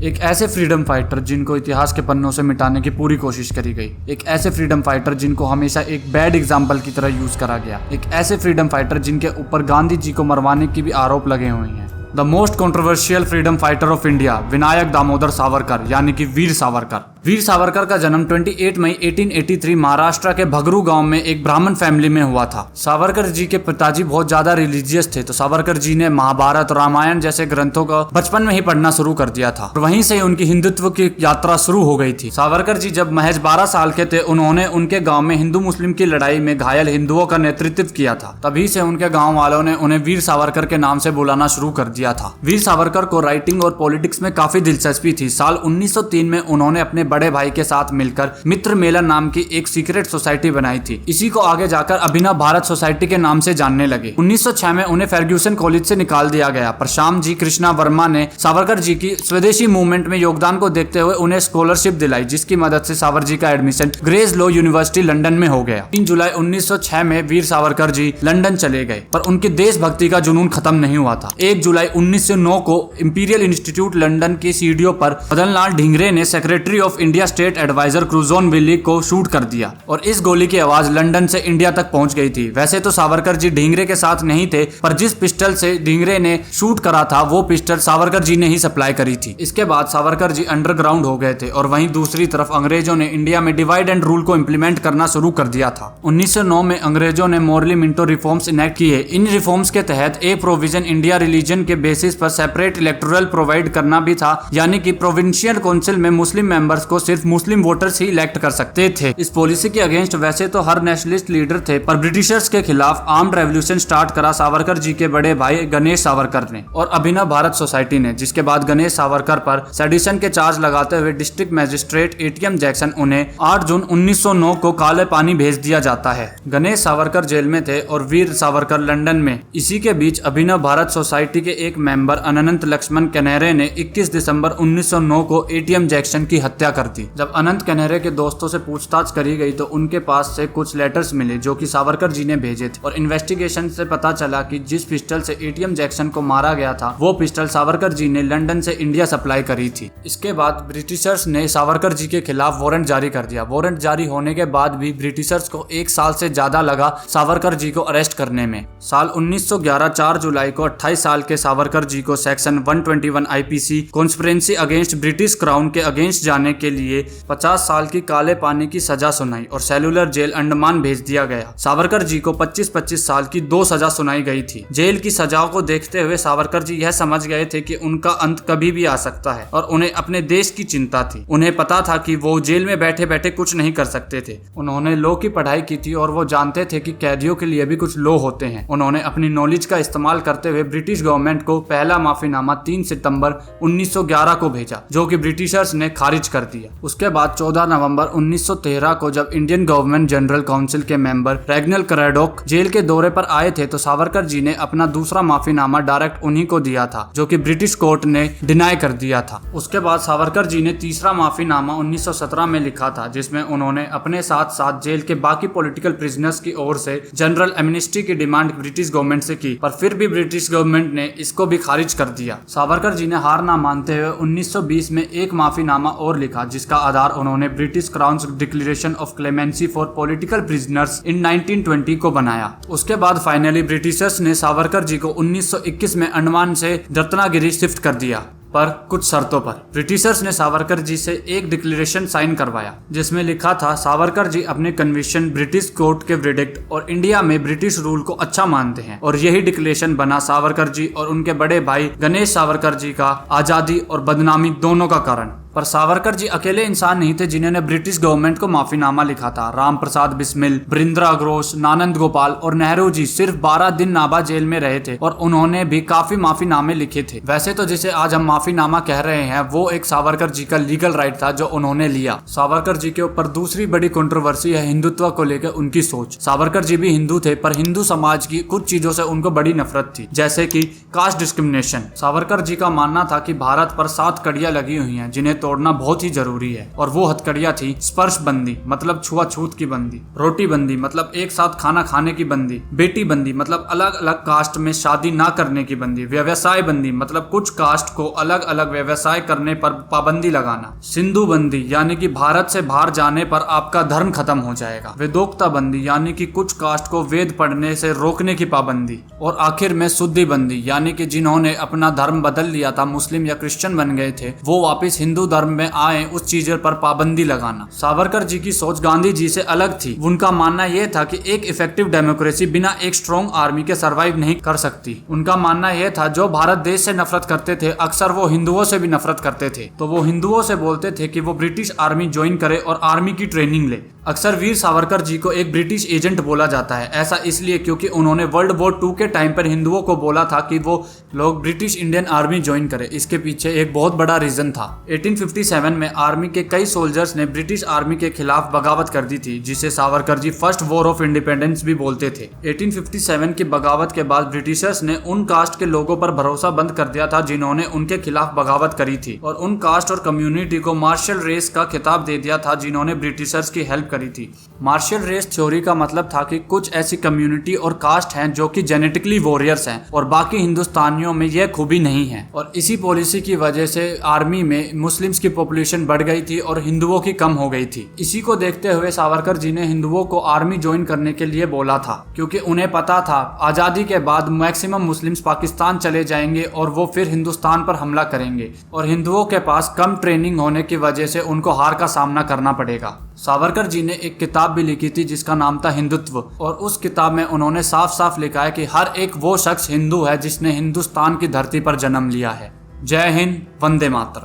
एक ऐसे freedom fighter जिनको इतिहास के पन्नों से मिटाने की पूरी कोशिश करी गई, एक ऐसे फ्रीडम फाइटर जिनको हमेशा एक बैड एग्जाम्पल की तरह यूज करा गया, एक ऐसे फ्रीडम फाइटर जिनके ऊपर गांधी जी को मरवाने की भी आरोप लगे हुए हैं। The most controversial freedom fighter of India, Vinayak Damodar Savarkar यानी कि वीर सावरकर। वीर सावरकर का जन्म 28 मई 1883 महाराष्ट्र के भगरू गांव में एक ब्राह्मण फैमिली में हुआ था। सावरकर जी के पिताजी बहुत ज्यादा रिलीजियस थे, तो सावरकर जी ने महाभारत, रामायण जैसे ग्रंथों को बचपन में ही पढ़ना शुरू कर दिया था और वहीं से उनकी हिंदुत्व की यात्रा शुरू हो गई थी। सावरकर जी जब महज 12 साल के थे, उन्होंने उनके गाँव में हिंदू मुस्लिम की लड़ाई में घायल हिंदुओं का नेतृत्व किया था। तभी से उनके गाँव वालों ने उन्हें वीर सावरकर के नाम से बुलाना शुरू कर दिया था। वीर सावरकर को राइटिंग और पॉलिटिक्स में काफी दिलचस्पी थी। साल 1903 में उन्होंने अपने बड़े भाई के साथ मिलकर मित्र मेलन नाम की एक सीक्रेट सोसाइटी बनाई थी। इसी को आगे जाकर अभिनव भारत सोसाइटी के नाम से जानने लगे। 1906 में उन्हें फर्ग्यूसन कॉलेज से निकाल दिया गया, पर श्याम जी कृष्णा वर्मा ने सावरकर जी की स्वदेशी मूवमेंट में योगदान को देखते हुए उन्हें स्कॉलरशिप दिलाई, जिसकी मदद से सावर जी का admission grace law university London में हो गया। 3 जुलाई 1906 में वीर सावरकर जी लंदन चले गए, पर उनकी देशभक्ति का जुनून खत्म नहीं हुआ था। 1 जुलाई 1909 को इंपीरियल इंस्टीट्यूट लंदन की सीढ़ियों पर मदन लाल ढींगरे ने secretary of India state adviser Curzon Wyllie को शूट कर दिया और इस गोली की आवाज लंदन से इंडिया तक पहुंच गई थी। वैसे तो सावरकर जी ढींगरे के साथ नहीं थे, पर जिस पिस्टल से ढींगरे ने शूट करा था वो पिस्टल सावरकर जी ने ही सप्लाई करी थी। इसके बाद सावरकर जी अंडरग्राउंड हो गए थे और वहीं दूसरी तरफ अंग्रेजों ने इंडिया में डिवाइड एंड रूल को इम्प्लीमेंट करना शुरू कर दिया था। 1909 में अंग्रेजों ने मोरली मिंटो रिफॉर्म्स इनेक्ट किए। इन रिफॉर्म्स के तहत एक प्रोविजन इंडिया रिलीजन के बेसिस पर सेपरेट इलेक्टोरल प्रोवाइड करना भी था, यानी कि प्रोविंशियल काउंसिल में मुस्लिम मेंबर्स को सिर्फ मुस्लिम वोटर्स ही इलेक्ट कर सकते थे। इस पॉलिसी के अगेंस्ट वैसे तो हर नेशनलिस्ट लीडर थे, पर ब्रिटिशर्स के खिलाफ आर्म्ड रेवोल्यूशन स्टार्ट करा सावरकर जी के बड़े भाई गणेश सावरकर ने और अभिनव भारत सोसाइटी ने, जिसके बाद गणेश सावरकर पर सेडिशन के चार्ज लगाते हुए डिस्ट्रिक्ट मजिस्ट्रेट एटीएम जैक्सन उन्हें 8 जून 1909 को काले पानी भेज दिया जाता है। गणेश सावरकर जेल में थे और वीर सावरकर लंदन में। इसी के बीच अभिनव भारत सोसाइटी के एक मेंबर अनंत लक्ष्मण कनेरे ने 21 दिसंबर 1909 को एटीएम जैक्सन की हत्या कर दी। जब अनंत कनेरे के दोस्तों से पूछताछ करी गई तो उनके पास से कुछ लेटर्स मिले जो कि सावरकर जी ने भेजे थे और इन्वेस्टिगेशन से पता चला कि जिस पिस्टल से एटीएम जैक्सन को मारा गया था वो पिस्टल सावरकर जी ने लंदन से इंडिया सप्लाई करी थी। इसके बाद ब्रिटिशर्स ने सावरकर जी के खिलाफ वारंट जारी कर दिया। वारंट जारी होने के बाद भी ब्रिटिशर्स को 1 साल से ज्यादा लगा सावरकर जी को अरेस्ट करने में। साल 1911 4 जुलाई को 28 साल के सावरकर जी को section 121 IPC conspiracy against British crown के अगेंस्ट जाने के लिए 50 साल की काले पानी की सजा सुनाई और सेलुलर जेल अंडमान भेज दिया गया। सावरकर जी को 25-25 साल की 2 सजा सुनाई गई थी। जेल की सजाओं को देखते हुए सावरकर जी यह समझ गए थे कि उनका अंत कभी भी आ सकता है और उन्हें अपने देश की चिंता थी। उन्हें पता था कि वो जेल में बैठे बैठे कुछ नहीं कर सकते थे। उन्होंने लॉ की पढ़ाई की थी और वो जानते थे कि कैदियों के लिए भी कुछ लॉ होते हैं। उन्होंने अपनी नॉलेज का इस्तेमाल करते हुए ब्रिटिश गवर्नमेंट को पहला माफीनामा 3 सितंबर 1911 को भेजा, जो कि ब्रिटिशर्स ने खारिज कर दिया। उसके बाद 14 नवंबर 1913 को जब इंडियन गवर्नमेंट जनरल काउंसिल के मेंबर रेगनल क्रैडॉक जेल के दौरे पर आए थे तो सावरकर जी ने अपना दूसरा माफीनामा डायरेक्ट उन्हीं को दिया था, जो कि ब्रिटिश कोर्ट ने डिनाई कर दिया था। उसके बाद सावरकर जी ने तीसरा माफीनामा 1917 में लिखा था, जिसमें उन्होंने अपने साथ साथ जेल के बाकी पॉलिटिकल प्रिजनर्स की ओर से जनरल एमनेस्टी की डिमांड ब्रिटिश गवर्नमेंट से की, पर फिर भी ब्रिटिश गवर्नमेंट ने इसको भी खारिज कर दिया। सावरकर जी ने हार ना मानते हुए 1920 में एक माफीनामा और लिखा, जिसका आधार उन्होंने British crown declaration of clemency for political prisoners in 1920 को बनाया। उसके बाद फाइनली ब्रिटिशर्स ने सावरकर जी को 1921 में अंडमान से रत्नागिरी शिफ्ट कर दिया, पर कुछ शर्तों पर। ब्रिटिशर्स ने सावरकर जी से एक डिक्लेरेशन साइन करवाया, जिसमें लिखा था सावरकर जी अपने कन्विक्शन ब्रिटिश कोर्ट के वर्डिक्ट और इंडिया में ब्रिटिश रूल को अच्छा मानते हैं, और यही डिक्लेरेशन बना सावरकर जी और उनके बड़े भाई गणेश सावरकर जी का आजादी और बदनामी दोनों का कारण। पर सावरकर जी अकेले इंसान नहीं थे जिन्होंने ब्रिटिश गवर्नमेंट को माफीनामा लिखा था। राम प्रसाद बिस्मिल, बरिंद्रा घोष, नानंद गोपाल और नेहरू जी सिर्फ 12 दिन नाभा जेल में रहे थे और उन्होंने भी काफी माफीनामे लिखे थे। वैसे तो जिसे आज हम माफीनामा कह रहे हैं वो एक सावरकर जी का लीगल राइट था जो उन्होंने लिया। सावरकर जी के ऊपर दूसरी बड़ी कंट्रोवर्सी है हिंदुत्व को लेकर उनकी सोच। सावरकर जी भी हिंदू थे, पर हिंदू समाज की कुछ चीजों से उनको बड़ी नफरत थी, जैसे कि कास्ट डिस्क्रिमिनेशन। सावरकर जी का मानना था कि भारत पर 7 कड़ियां लगी हुई हैं जिन्हें तोड़ना बहुत ही जरूरी है। और वो हथकड़ियां थी स्पर्श बंदी मतलब छुआछूत की बंदी, रोटी बंदी मतलब एक साथ खाना खाने की बंदी, बेटी बंदी मतलब अलग अलग कास्ट में शादी ना करने की बंदी, व्यवसाय बंदी मतलब कुछ कास्ट को अलग अलग व्यवसाय करने पर पाबंदी लगाना, सिंधु बंदी यानी कि भारत से बाहर जाने पर आपका धर्म खत्म हो जाएगा, वेदोक्ता बंदी यानी कि कुछ कास्ट को वेद पढ़ने से रोकने की पाबंदी, और आखिर में शुद्धि बंदी यानी कि जिन्होंने अपना धर्म बदल लिया था, मुस्लिम या क्रिश्चियन बन गए थे, वो वापस हिंदू धर्म में आए उस चीजों पर पाबंदी लगाना। सावरकर जी की सोच गांधी जी से अलग थी। उनका मानना यह था कि एक इफेक्टिव डेमोक्रेसी बिना एक स्ट्रॉन्ग आर्मी के सर्वाइव नहीं कर सकती। उनका मानना यह था जो भारत देश से नफरत करते थे अक्सर वो हिंदुओं से भी नफरत करते थे, तो वो हिंदुओं से बोलते थे कि वो ब्रिटिश आर्मी ज्वाइन करे और आर्मी की ट्रेनिंग ले। अक्सर वीर सावरकर जी को एक ब्रिटिश एजेंट बोला जाता है, ऐसा इसलिए क्योंकि उन्होंने वर्ल्ड वॉर 2 के टाइम पर हिंदुओं को बोला था कि वो लोग ब्रिटिश इंडियन आर्मी ज्वाइन करें। इसके पीछे एक बहुत बड़ा रीजन था। 1857 में आर्मी के कई सोल्जर्स ने ब्रिटिश आर्मी के खिलाफ बगावत कर दी थी, जिसे Savarkar ji first war of independence भी बोलते थे। 1857 की बगावत के बाद ब्रिटिशर्स ने उन कास्ट के लोगों पर भरोसा बंद कर दिया था जिन्होंने उनके खिलाफ बगावत करी थी, और उन कास्ट और कम्युनिटी को मार्शल रेस का खिताब दे दिया था जिन्होंने ब्रिटिशर्स की हेल्प करी थी। मार्शल रेस थ्योरी का मतलब था कि कुछ ऐसी कम्युनिटी और कास्ट हैं जो कि जेनेटिकली वॉरियर्स हैं और बाकी हिंदुस्तानियों में यह खूबी नहीं है, और इसी पॉलिसी की वजह से आर्मी में मुस्लिम्स की पॉपुलेशन बढ़ गई थी और हिंदुओं की कम हो गई थी। इसी को देखते हुए सावरकर जी ने हिंदुओं को आर्मी ज्वाइन करने के लिए बोला था, क्योंकि उन्हें पता था आजादी के बाद मैक्सिमम मुस्लिम्स पाकिस्तान चले जाएंगे और वो फिर हिंदुस्तान पर हमला करेंगे, और हिंदुओं के पास कम ट्रेनिंग होने की वजह से उनको हार का सामना करना पड़ेगा। सावरकर जी ने एक किताब भी लिखी थी जिसका नाम था हिंदुत्व, और उस किताब में उन्होंने साफ साफ लिखा है कि हर एक वो शख्स हिंदू है जिसने हिंदुस्तान की धरती पर जन्म लिया है। जय हिंद, वंदे मातरम।